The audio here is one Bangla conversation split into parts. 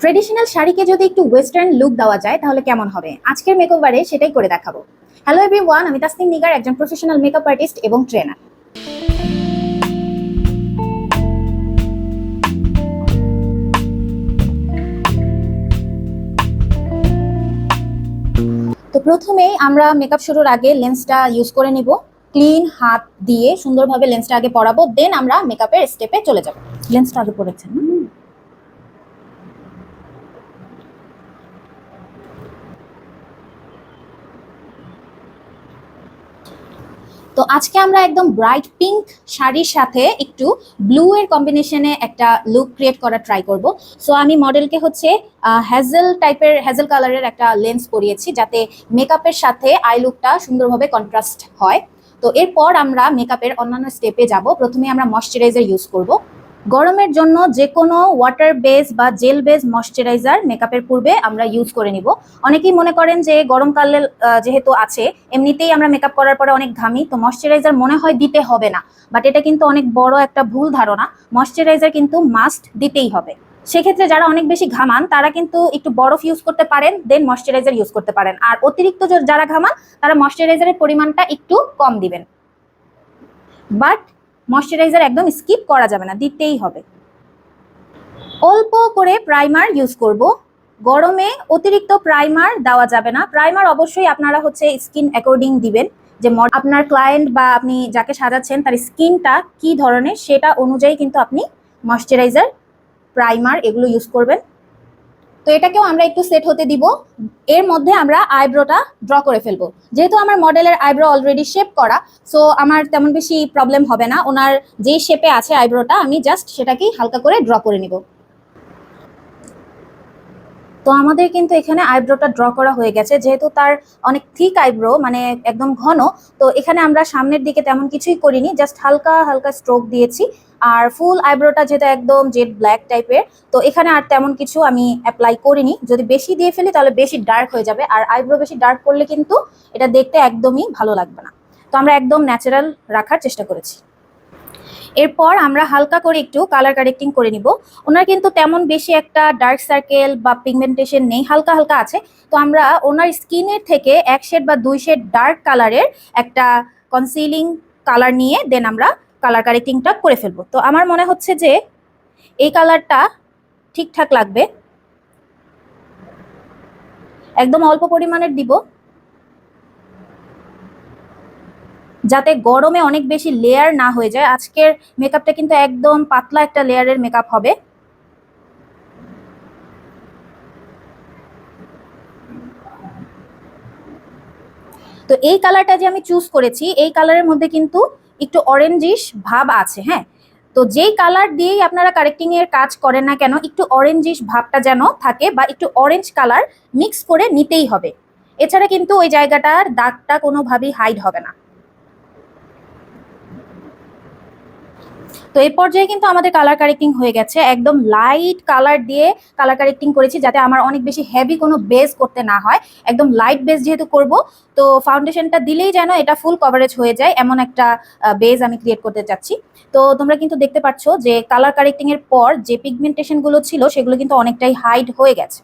ট্রেডিশনাল শাড়িকে যদি একটু ওয়েস্টার্ন লুক দেওয়া যায় তাহলে কেমন হবে? আজকের মেকওভারে সেটাই করে দেখাবো। হ্যালো এভরিওয়ান, আমি তাসনিম নিগার, একজন প্রফেশনাল মেকআপ আর্টিস্ট এবং ট্রেনার। তো প্রথমেই আমরা মেকআপ শুরুর আগে লেন্সটা ইউজ করে নিব। ক্লিন হাত দিয়ে সুন্দরভাবে লেন্সটা আগে পরাবো, দেন আমরা মেকআপের স্টেপে চলে যাব। লেন্সটা আগে পরেছেন। তো আজকে আমরা একদম ব্রাইট পিঙ্ক শাড়ির সাথে একটু ব্লু এর কম্বিনেশনে একটা লুক ক্রিয়েট করা ট্রাই করব। সো আমি মডেলকে হচ্ছে হ্যাজেল কালারের একটা লেন্স পরিয়েছি, যাতে মেকআপের সাথে আই লুকটা সুন্দরভাবে কন্ট্রাস্ট হয়। তো এরপর আমরা মেকআপের অন্যান্য স্টেপে যাব। প্রথমে আমরা ময়শ্চারাইজার ইউজ করব। গরমের জন্য যে কোনো ওয়াটার বেস বা জেল বেস ময়শ্চারাইজার মেকআপের পূর্বে আমরা ইউজ করে নিব। অনেকেই মনে করেন যে গরমকালে যেহেতু আছে, এমনিতেই আমরা মেকআপ করার পরে অনেক ঘামি, তো ময়শ্চারাইজার মনে হয় দিতে হবে না, বাট এটা কিন্তু অনেক বড় একটা ভুল ধারণা। ময়শ্চারাইজার কিন্তু মাস্ট দিতেই হবে। সেক্ষেত্রে যারা অনেক বেশি ঘামান তারা কিন্তু একটু বরফ ইউজ করতে পারেন, দেন ময়শ্চারাইজার ইউজ করতে পারেন। আর অতিরিক্ত যারা ঘামান তারা ময়শ্চারাইজারের পরিমাণটা একটু কম দিবেন। বাট ময়শ্চারাইজার একদম স্কিপ করা যাবে না, দিতেই হবে। অল্প করে প্রাইমার ইউজ করব। গরমে অতিরিক্ত প্রাইমার দেওয়া যাবে না। প্রাইমার অবশ্যই আপনারা হচ্ছে স্কিন অ্যাকর্ডিং দিবেন, যে আপনার ক্লায়েন্ট বা আপনি যাকে সাজাচ্ছেন তার স্কিনটা কি ধরনের সেটা অনুযায়ী কিন্তু আপনি ময়শ্চারাইজার, প্রাইমার এগুলো ইউজ করবেন। তো এটাকেও আমরা একটু সেট হতে দিব। এর মধ্যে আমরা আইব্রোটা ড্র করে ফেলবো। যেহেতু আমার মডেলের আইব্রো অলরেডি শেপ করা, সো আমার তেমন বেশি প্রবলেম হবে না। ওনার যে শেপে আছে আইব্রোটা, আমি জাস্ট সেটাকেই হালকা করে ড্র করে নিব। তো আমাদের কিন্তু এখানে আইব্রোটা ড্র করা হয়ে গেছে। যেহেতু তার অনেক থিক আইব্রো, মানে একদম ঘন, তো এখানে আমরা সামনের দিকে তেমন কিছুই করিনি, জাস্ট হালকা হালকা স্ট্রোক দিয়েছি। আর ফুল আইব্রোটা যেটা একদম জেড ব্ল্যাক টাইপের, তো এখানে আর তেমন কিছু আমি অ্যাপ্লাই করিনি। যদি বেশি দিয়ে ফেলি তাহলে বেশি ডার্ক হয়ে যাবে, আর আইব্রো বেশি ডার্ক করলে কিন্তু এটা দেখতে একদমই ভালো লাগবে না। তো আমরা একদম ন্যাচারাল রাখার চেষ্টা করেছি। এরপর আমরা হালকা করে একটু কালার কারেক্টিং করে নিব। ওনার কিন্তু তেমন বেশি একটা ডার্ক সার্কেল বা পিগমেন্টেশন নেই, হালকা হালকা আছে। তো আমরা ওনার স্কিনের থেকে 1 শেড বা 2 শেড ডার্ক কালারের একটা কনসিলিং কালার নিয়ে দেন আমরা কালার কারেক্টিংটা করে ফেলবো। তো আমার মনে হচ্ছে যে এই কালারটা ঠিকঠাক লাগবে। একদম অল্প পরিমাণের দিব, যাতে গরমে অনেক বেশি লেয়ার না হয়ে যায়। আজকের মেকআপটা কিন্তু একদম পাতলা একটা লেয়ারের মেকআপ হবে। তো এই কালারটা যে আমি চুজ করেছি, এই কালারের মধ্যে কিন্তু একটু অরেঞ্জিশ ভাব আছে। হ্যাঁ, তো যেই কালার দিয়েই আপনারা কারেক্টিং এর কাজ করেন না কেন, একটু অরেঞ্জিশ ভাবটা যেন থাকে, বা একটু অরেঞ্জ কালার মিক্স করে নিতেই হবে। এছাড়া কিন্তু ওই জায়গাটার দাগটা কোনোভাবেই হাইড হবে না। তো এই পর্যায়ে কিন্তু আমাদের কালার কারেক্টিং হয়ে গেছে। একদম লাইট কালার দিয়ে কালার কারেক্টিং করেছি, যাতে আমার অনেক বেশি হেভি কোনো বেস করতে না হয়। একদম লাইট বেস যেহেতু করব, তো ফাউন্ডেশনটা দিলেই যেন এটা ফুল কভারেজ হয়ে যায়, এমন একটা বেস আমি ক্রিয়েট করতে চাচ্ছি। তো তোমরা কিন্তু দেখতে পাচ্ছ যে কালার কারেক্টিং এর পর যে পিগমেন্টেশন গুলো ছিল সেগুলো কিন্তু অনেকটাই হাইড হয়ে গেছে।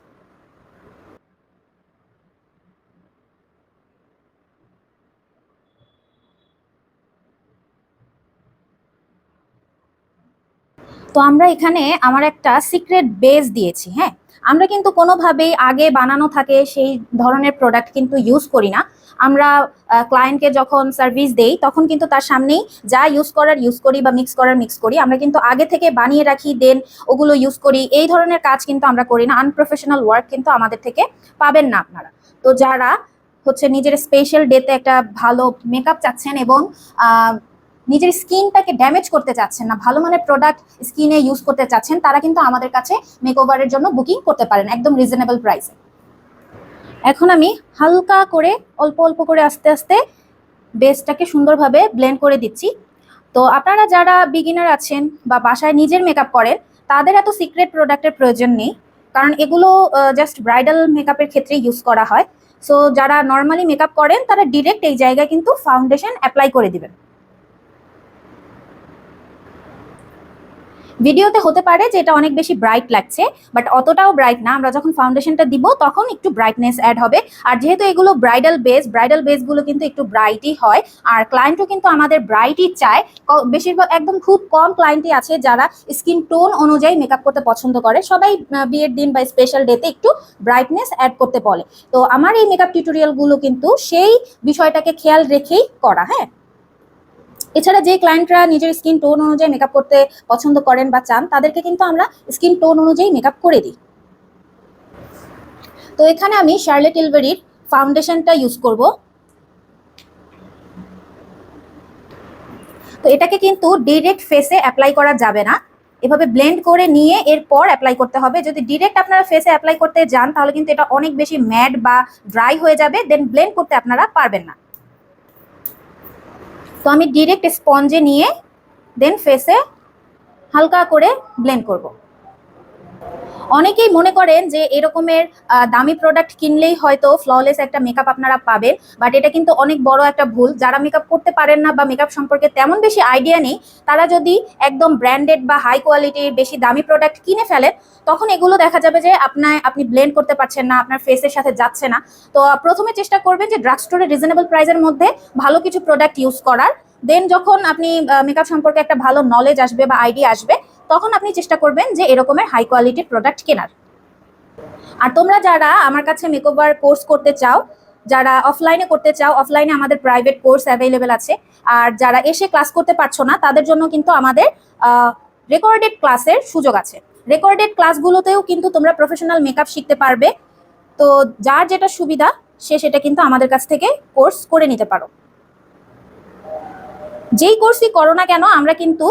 তো আমরা এখানে আমার একটা সিক্রেট বেস দিয়েছি। হ্যাঁ, আমরা কিন্তু কোনোভাবেই আগে বানানো থাকে সেই ধরনের প্রোডাক্ট কিন্তু ইউজ করি না। আমরা ক্লায়েন্টকে যখন সার্ভিস দেই তখন কিন্তু তার সামনেই যা ইউজ করার ইউজ করি, বা মিক্স করার মিক্স করি। আমরা কিন্তু আগে থেকে বানিয়ে রাখি, দেন ওগুলো ইউজ করি। এই ধরনের কাজ কিন্তু আমরা করি না। আনপ্রফেশনাল ওয়ার্ক কিন্তু আমাদের থেকে পাবেন না আপনারা। তো যারা হচ্ছে নিজের স্পেশাল ডেতে একটা ভালো মেকআপ চাচ্ছেন এবং নিজের স্কিনটাকে ড্যামেজ করতে চাচ্ছেন না, ভালো মানের প্রোডাক্ট স্কিনে ইউজ করতে চাচ্ছেন, তারা কিন্তু আমাদের কাছে মেকওভারের জন্য বুকিং করতে পারেন একদম রিজনেবল প্রাইসে। এখন আমি হালকা করে অল্প অল্প করে আস্তে আস্তে বেসটাকে সুন্দরভাবে ব্লেন্ড করে দিচ্ছি। তো আপনারা যারা বিগিনার আছেন বা বাসায় নিজের মেকআপ করেন, তাদের এত সিক্রেট প্রোডাক্টের প্রয়োজন নেই, কারণ এগুলো জাস্ট ব্রাইডাল মেকআপের ক্ষেত্রে ইউজ করা হয়। সো যারা নর্মালি মেকআপ করেন তারা ডিরেক্ট এই জায়গায় কিন্তু ফাউন্ডেশন অ্যাপ্লাই করে দিবেন। ভিডিওতে হতে পারে যে এটা অনেক বেশি ব্রাইট লাগছে, বাট অতটাও ব্রাইট না। আমরা যখন ফাউন্ডেশনটা দিব তখন একটু ব্রাইটনেস অ্যাড হবে। আর যেহেতু এগুলো ব্রাইডাল বেসগুলো কিন্তু একটু ব্রাইটই হয়, আর ক্লায়েন্টও কিন্তু আমাদের ব্রাইটই চায়। বেশিরভাগ একদম খুব কম ক্লায়েন্টই আছে যারা স্কিন টোন অনুযায়ী মেকআপ করতে পছন্দ করে। সবাই বিয়ের দিন বা স্পেশাল ডেতে একটু ব্রাইটনেস অ্যাড করতে বলে। তো আমার এই মেকআপ টিউটোরিয়ালগুলো কিন্তু সেই বিষয়টাকে খেয়াল রেখেই করা। হ্যাঁ, এছাড়া যে ক্লায়েন্টরা নিজের স্কিন টোন অনুযায়ী মেকআপ করতে পছন্দ করেন বা চান, তাদেরকে কিন্তু আমরা স্কিন টোন অনুযায়ী মেকআপ করে দিই। তো এখানে আমি শার্লেট টিলবেরির ফাউন্ডেশনটা ইউজ করব। তো এটাকে কিন্তু ডিরেক্ট ফেসে অ্যাপ্লাই করা যাবে না, এভাবে ব্লেন্ড করে নিয়ে এরপর অ্যাপ্লাই করতে হবে। যদি ডিরেক্ট আপনারা ফেসে অ্যাপ্লাই করতে যান তাহলে কিন্তু এটা অনেক বেশি ম্যাট বা ড্রাই হয়ে যাবে, দেন ব্লেন্ড করতে আপনারা পারবেন না। তো আমি ডিরেক্ট স্পঞ্জে নিয়ে দেন ফেসে হালকা করে ব্লেন্ড করব। অনেকেই মনে করেন যে এরকমের দামি প্রোডাক্ট কিনলেই হয়তো ফ্ললেস একটা মেকআপ আপনারা পাবেন, বাট এটা কিন্তু অনেক বড় একটা ভুল। যারা মেকআপ করতে পারেন না বা মেকআপ সম্পর্কে তেমন বেশি আইডিয়া নেই, তারা যদি একদম ব্র্যান্ডেড বা হাই কোয়ালিটির বেশি দামি প্রোডাক্ট কিনে ফেলেন, তখন এগুলো দেখা যাবে যে আপনি ব্লেন্ড করতে পারছেন না, আপনার ফেসের সাথে যাচ্ছে না। তো প্রথমে চেষ্টা করবেন যে ড্রাগ স্টোরে রিজনেবল প্রাইসের মধ্যে ভালো কিছু প্রোডাক্ট ইউজ করার। দেন যখন আপনি মেকআপ সম্পর্কে একটা ভালো নলেজ আসবে বা আইডিয়া আসবে, তখন আপনি চেষ্টা করবেন যে এরকমের হাই কোয়ালিটির প্রোডাক্ট কেনার। আর তোমরা যারা আমার কাছে মেকওভার কোর্স করতে চাও, যারা অফলাইনে করতে চাও, অফলাইনে আমাদের প্রাইভেট কোর্স অ্যাভেলেবেল আছে। আর যারা এসে ক্লাস করতে পারছো না, তাদের জন্য কিন্তু আমাদের রেকর্ডেড ক্লাসের সুযোগ আছে। রেকর্ডেড ক্লাসগুলোতেও কিন্তু তোমরা প্রফেশনাল মেকআপ শিখতে পারবে। তো যার যেটা সুবিধা সে সেটা কিন্তু আমাদের কাছ থেকে কোর্স করে নিতে পারো। যেই কোর্সই করো না কেন, আমরা কিন্তু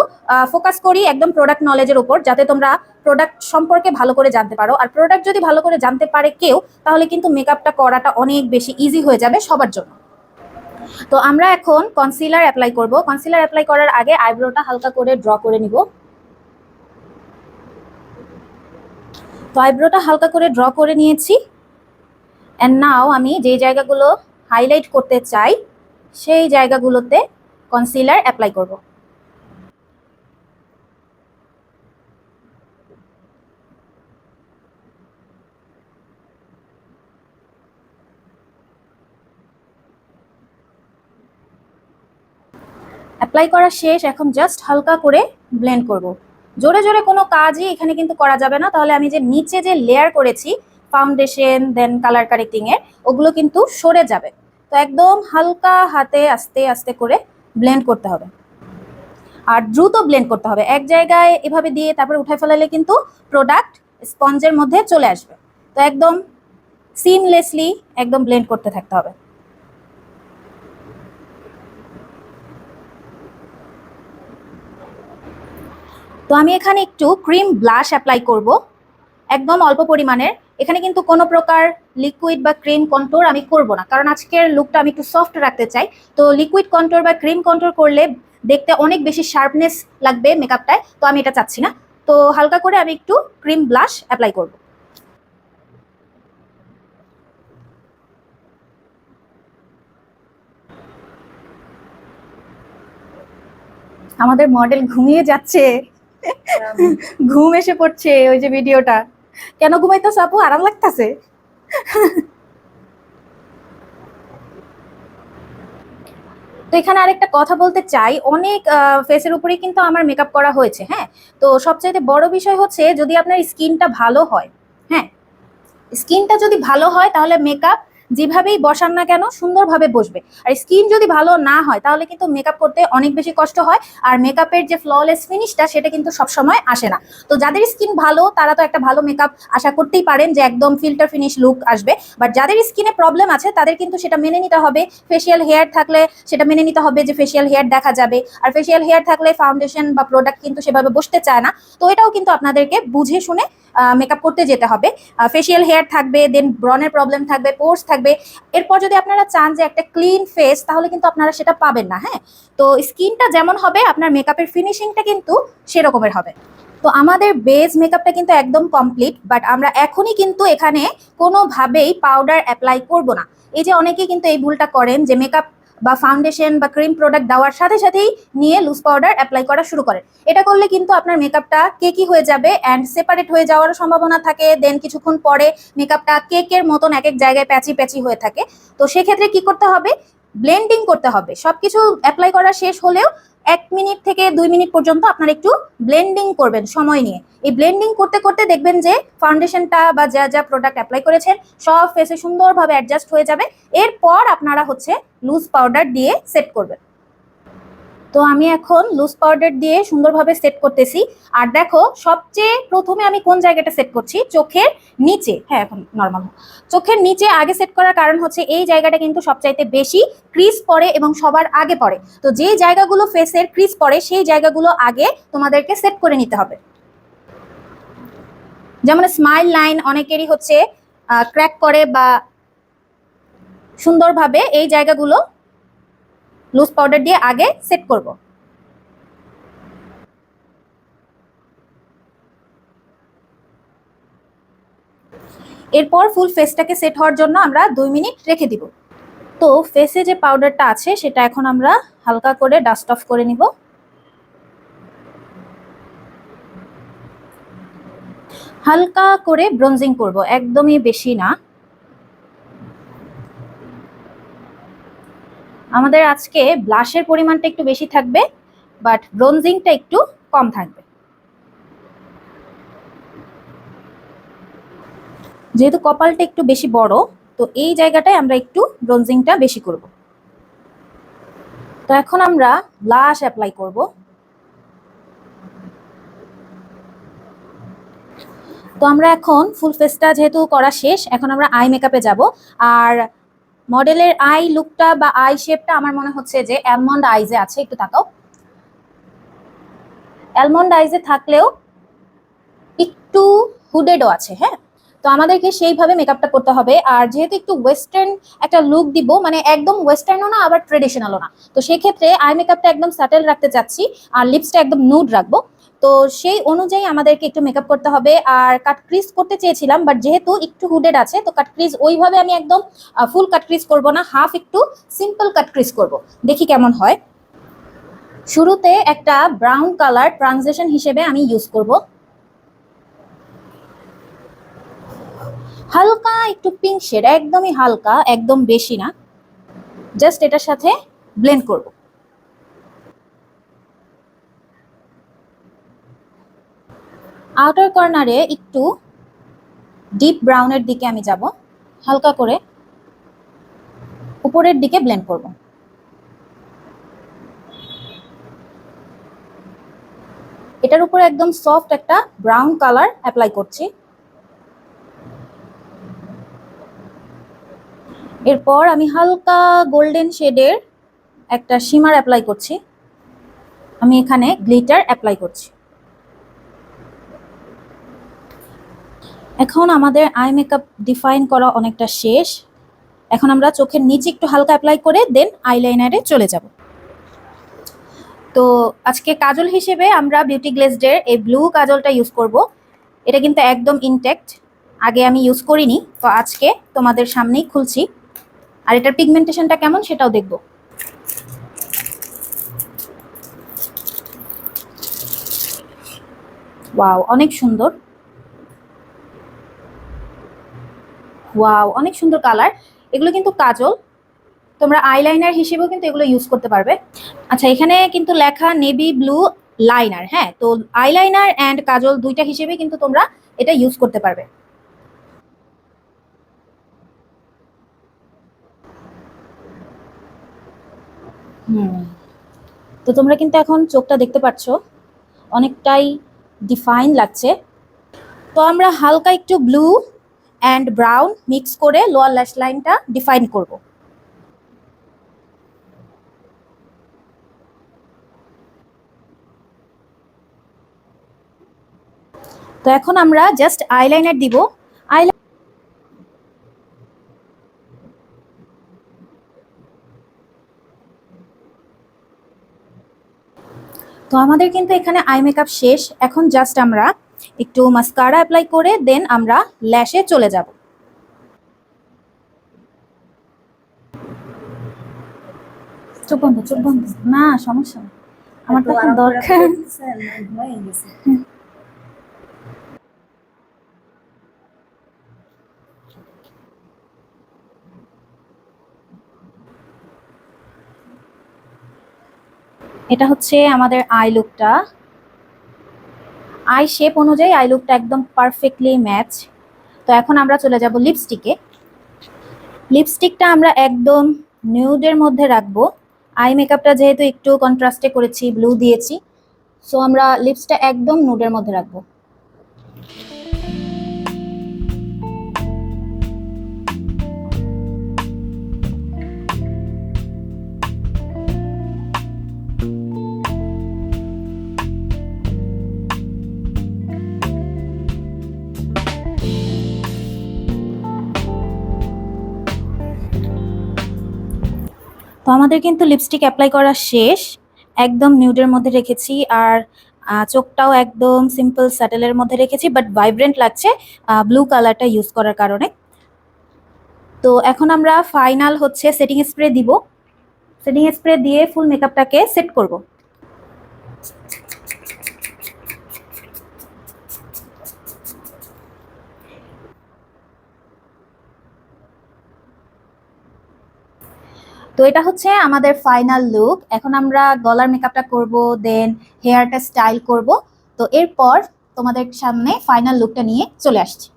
ফোকাস করি একদম প্রোডাক্ট নলেজের উপর, যাতে তোমরা প্রোডাক্ট সম্পর্কে ভালো করে জানতে পারো। আর প্রোডাক্ট যদি ভালো করে জানতে পারে কেউ, তাহলে কিন্তু মেকআপটা করাটা অনেক বেশি ইজি হয়ে যাবে সবার জন্য। তো আমরা এখন কনসিলার অ্যাপ্লাই করব। কনসিলার অ্যাপ্লাই করার আগে আইব্রোটা হালকা করে ড্র করে নিব। তো আইব্রোটা হালকা করে ড্র করে নিয়েছি। অ্যান্ড নাও আমি যে জায়গাগুলো হাইলাইট করতে চাই সেই জায়গাগুলোতে কনসিলার অ্যাপ্লাই করব। অ্যাপ্লাই করা শেষ, এখন জাস্ট হালকা করে ব্লেন্ড করব। জোরে জোরে কোনো কাজই এখানে কিন্তু করা যাবে না, তাহলে আমি যে নিচে যে লেয়ার করেছি ফাউন্ডেশন দেন কালার কারেক্টিং এর, ওগুলো কিন্তু সরে যাবে। তো একদম হালকা হাতে আস্তে আস্তে করে ব্লেন্ড করতে হবে, আর দ্রুত ব্লেন্ড করতে হবে। এক জায়গায় এভাবে দিয়ে তারপরে উঠায় ফেলালে কিন্তু প্রোডাক্ট স্পঞ্জের মধ্যে চলে আসবে। তো একদম সিমলেসলি একদম ব্লেন্ড করতে থাকতে হবে। তো আমি এখানে একটু ক্রিম ব্লাশ অ্যাপ্লাই করব, একদম অল্প পরিমাণের। এখানে কিন্তু কোনো প্রকার লিকুইড বা ক্রিম কন্ট্রোল আমি করব না, কারণ আজকের লুকটা আমি একটু সফট রাখতে চাই। তো লিকুইড কন্ট্রোল বা ক্রিম কন্ট্রোল করলে দেখতে অনেক বেশি শার্পনেস লাগবে মেকআপটায়, তো আমি এটা চাচ্ছি না। তো হালকা করে আমি একটু ক্রিম ব্লাশ অ্যাপ্লাই করব। আমাদের মডেল ঘুমিয়ে যাচ্ছে, ঘুম এসে পড়ছে। ওই যে ভিডিওটা, কেন ঘুমাইতেছ আপু? আরাম লাগতেছে? তো এখানে আরেকটা কথা বলতে চাই, অনেক ফেসের উপরেই কিন্তু আমার মেকআপ করা হয়েছে। হ্যাঁ, তো সবচাইতে বড় বিষয় হচ্ছে যদি আপনার স্কিনটা ভালো হয়, হ্যাঁ, স্কিনটা যদি ভালো হয় তাহলে মেকআপ যেভাবেই বসান না কেন সুন্দরভাবে বসবে। আর স্কিন যদি ভালো না হয় তাহলে কিন্তু মেকআপ করতে অনেক বেশি কষ্ট হয়, আর মেকআপের যে ফ্ললেস ফিনিশটা সেটা কিন্তু সবসময় আসে না। তো যাদের স্কিন ভালো তারা তো একটা ভালো মেকআপ আশা করতেই পারেন যে একদম ফিল্টার ফিনিশ লুক আসবে। বাট যাদের স্কিনে প্রবলেম আছে তাদের কিন্তু সেটা মেনে নিতে হবে। ফেসিয়াল হেয়ার থাকলে সেটা মেনে নিতে হবে যে ফেসিয়াল হেয়ার দেখা যাবে, আর ফেসিয়াল হেয়ার থাকলে ফাউন্ডেশন বা প্রোডাক্ট কিন্তু সেভাবে বসতে চায় না। তো এটাও কিন্তু আপনাদেরকে বুঝে শুনে মেকআপ করতে যেতে হবে। ফেসিয়াল হেয়ার থাকবে, দেন ব্রনের প্রবলেম থাকবে, পোর্স থাকবে। এরপর যদি আপনারা চান যে একটা ক্লিন ফেস, তাহলে কিন্তু আপনারা সেটা পাবেন না। হ্যাঁ, তো স্কিনটা যেমন হবে আপনার মেকআপের ফিনিশিংটা কিন্তু সেরকমের হবে। তো আমাদের বেস মেকআপটা কিন্তু একদম কমপ্লিট, বাট আমরা এখনই কিন্তু এখানে কোনোভাবেই পাউডার অ্যাপ্লাই করব না। এই যে অনেকেই কিন্তু এই ভুলটা করেন যে মেকআপ বা ফাউন্ডেশন বা ক্রিম প্রোডাক্ট দেওয়ার সাথে সাথেই নিয়ে লুজ পাউডার অ্যাপ্লাই করা শুরু করেন। এটা করলে কিন্তু আপনার মেকআপটা কেকি হয়ে যাবে অ্যান্ড সেপারেট হয়ে যাওয়ার সম্ভাবনা থাকে। দেন কিছুক্ষণ পরে মেকআপটা কেকের মতন এক এক জায়গায় প্যাচি প্যাচি হয়ে থাকে। তো সেক্ষেত্রে কি করতে হবে, ব্লেন্ডিং করতে হবে। সবকিছু অ্যাপ্লাই করা শেষ হলেও 1 মিনিট থেকে 2 মিনিট পর্যন্ত আপনারা একটু ব্লেন্ডিং করবেন সময় নিয়ে। এই ব্লেন্ডিং করতে করতে দেখবেন যে ফাউন্ডেশনটা বা যা যা প্রোডাক্ট অ্যাপ্লাই করেছেন সব ফেসে সুন্দরভাবে অ্যাডজাস্ট হয়ে যাবে। এরপর আপনারা হচ্ছে লুজ পাউডার দিয়ে সেট করবেন। তো আমি এখন লুজ পাউডার দিয়ে সুন্দরভাবে সেট করতেছি। আর দেখো সবচেয়ে প্রথমে আমি কোন জায়গাটা সেট করছি, চোখের নিচে। হ্যাঁ, এখন নর্মাল। চোখের নিচে আগে সেট করার কারণ হচ্ছে এই জায়গাটা কিন্তু সবচাইতে বেশি ক্রিজ পড়ে এবং সবার আগে পড়ে। তো যে জায়গাগুলো ফেসের ক্রিজ পড়ে সেই জায়গাগুলো আগে তোমাদেরকে সেট করে নিতে হবে। যেমন স্মাইল লাইন অনেকেরই হচ্ছে ক্র্যাক করে বা সুন্দরভাবে, এই জায়গাগুলো লুজ পাউডার দিয়ে আগে সেট করব। এরপর ফুল ফেসটাকে সেট হওয়ার জন্য আমরা 2 মিনিট রেখে দিব। তো ফেসে যে পাউডারটা আছে সেটা এখন আমরা হালকা করে ডাস্ট অফ করে নিব। হালকা করে ব্রোনজিং করব, একদমই বেশি না। আমাদের আজকে ব্লাশের পরিমাণটা একটু বেশি থাকবে, বাট ব্রোনজিংটা একটু কম থাকবে। যেহেতু কপালটা একটু বেশি বড়, তো এই জায়গাটায় আমরা একটু ব্রোনজিংটা বেশি করব। তো এখন আমরা ব্লাশ অ্যাপ্লাই করব। তো আমরা এখন ফুল ফেসটা যেহেতু করা শেষ, এখন আমরা আই মেকআপে যাব। আর মডেলের আই লুকটা বা আই শেপটা আমার মনে হচ্ছে যে অ্যালমন্ড আইজে আছে, একটু তাকাও। অ্যালমন্ড আইজে থাকলেও একটু হুডেডও আছে। হ্যাঁ, তো আমাদেরকে সেইভাবে মেকআপটা করতে হবে। আর যেহেতু একটু ওয়েস্টার্ন একটা লুক দিব, মানে একদম ওয়েস্টার্নও না আবার ট্রেডিশনালও না, তো সেই ক্ষেত্রে আই মেকআপটা একদম স্যাটেল রাখতে চাচ্ছি আর লিপসটা একদম নুড রাখবো। তো সেই অনুযায়ী আমাদেরকে একটু মেকআপ করতে হবে। আর কাট ক্রিজ করতে চেয়েছিলাম, বাট যেহেতু একটু হুডেড আছে তো কাট ক্রিজ ওইভাবে আমি একদম ফুল কাট ক্রিজ করবো না, হাফ একটু সিম্পল কাট ক্রিজ করব, দেখি কেমন হয়। শুরুতে একটা ব্রাউন কালার ট্রানজিশন হিসেবে আমি ইউজ করব। হালকা একটু পিঙ্ক শেড, একদমই হালকা, একদম বেশি না, জাস্ট এটার সাথে ব্লেন্ড করব। আউটার কর্নারে একটু ডিপ ব্রাউনের দিকে আমি যাব, হালকা করে উপরের দিকে ব্লেন্ড করব। এটার উপরে একদম সফট একটা ব্রাউন কালার অ্যাপ্লাই করছি। এরপর আমি হালকা গোল্ডেন শেডের একটা শিমার অ্যাপ্লাই করছি। আমি এখানে গ্লিটার অ্যাপ্লাই করছি। এখন আমাদের আই মেকআপ ডিফাইন করা অনেকটা শেষ। এখন আমরা চোখের নিচে একটু হালকা অ্যাপ্লাই করে দেন আইলাইনারে চলে যাব। তো আজকে কাজল হিসেবে আমরা বিউটি গ্লেজডের এই ব্লু কাজলটা ইউজ করব। এটা কিন্তু একদম ইনটেক্ট, আগে আমি ইউজ করিনি, তো আজকে তোমাদের সামনেই খুলছি। আর এটার পিগমেন্টেশনটা কেমন সেটাও দেখব। ওয়াও, অনেক সুন্দর। ওয়াও, অনেক সুন্দর কালার। এগুলো কিন্তু কাজল, তোমরা আইলাইনার হিসেবেও কিন্তু এগুলো ইউজ করতে পারবে। আচ্ছা, এখানে কিন্তু লেখা নেভি ব্লু লাইনার। হ্যাঁ, তো আইলাইনার অ্যান্ড কাজল দুইটা হিসেবে কিন্তু তোমরা এটা ইউজ করতে পারবে। হুম, তো তোমরা কিন্তু এখন চোখটা দেখতে পাচ্ছ, অনেকটাই ডিফাইন লাগছে। তো আমরা হালকা একটু ব্লু অ্যান্ড ব্রাউন মিক্স করে লোয়ার ল্যাশ লাইনটা ডিফাইন করব। তো এখন আমরা জাস্ট আইলাইনার দিব। তো আমাদের কিন্তু এখানে আই মেকআপ শেষ। এখন জাস্ট আমরা একটু মাস্কারা অ্যাপ্লাই করে দেন আমরা ল্যাশে চলে যাব। চোখ বন্ধ, চোখ বন্ধ। না সমস্যা না, আমার তো এখন দরকার। এটা হচ্ছে আমাদের আই লুকটা। আই শেপ অনুযায়ী আই লুকটা একদম পারফেক্টলি ম্যাচ। তো এখন আমরা চলে যাব লিপস্টিকে। লিপস্টিকটা আমরা একদম নিউডের মধ্যে রাখবো। আই মেকআপটা যেহেতু একটু কন্ট্রাস্টে করেছি, ব্লু দিয়েছি, সো আমরা লিপসটা একদম নুডের মধ্যে রাখবো। তো আমাদের কিন্তু লিপস্টিক অ্যাপ্লাই করা শেষ, একদম নিউডের মধ্যে রেখেছি, আর চোখটাও একদম সিম্পল স্যাটেলের মধ্যে রেখেছি, বাট ভাইব্রেন্ট লাগছে ব্লু কালারটা ইউজ করার কারণে। তো এখন আমরা ফাইনাল হচ্ছে সেটিং স্প্রে দিব। সেটিং স্প্রে দিয়ে ফুল মেকআপটাকে সেট করব। তো এটা হচ্ছে আমাদের ফাইনাল লুক। এখন আমরা গলার মেকআপটা করব, দেন হেয়ারটা স্টাইল করব। তো এরপর তোমাদের সামনে ফাইনাল লুকটা নিয়ে চলে আসছি।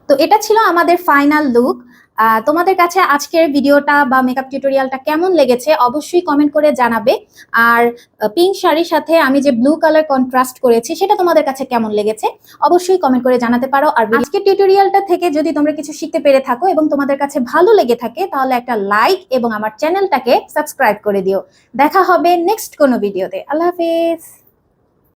তো এটা ছিল আমাদের ফাইনাল লুক। তোমাদের কাছে আজকের ভিডিওটা বা মেকআপ টিউটোরিয়ালটা কেমন লেগেছে অবশ্যই কমেন্ট করে জানাবে। আর পিঙ্ক শাড়ির সাথে আমি যে ব্লু কালার কন্ট্রাস্ট করেছি সেটা তোমাদের কাছে কেমন লেগেছে অবশ্যই কমেন্ট করে জানাতে পারো। আর আজকের টিউটোরিয়ালটা থেকে যদি তোমরা কিছু শিখতে পেরে থাকো এবং তোমাদের কাছে ভালো লেগে থাকে তাহলে একটা লাইক এবং আমার চ্যানেলটাকে সাবস্ক্রাইব করে দিও। দেখা হবে নেক্সট কোনো ভিডিওতে। আল্লাহ হাফেজ।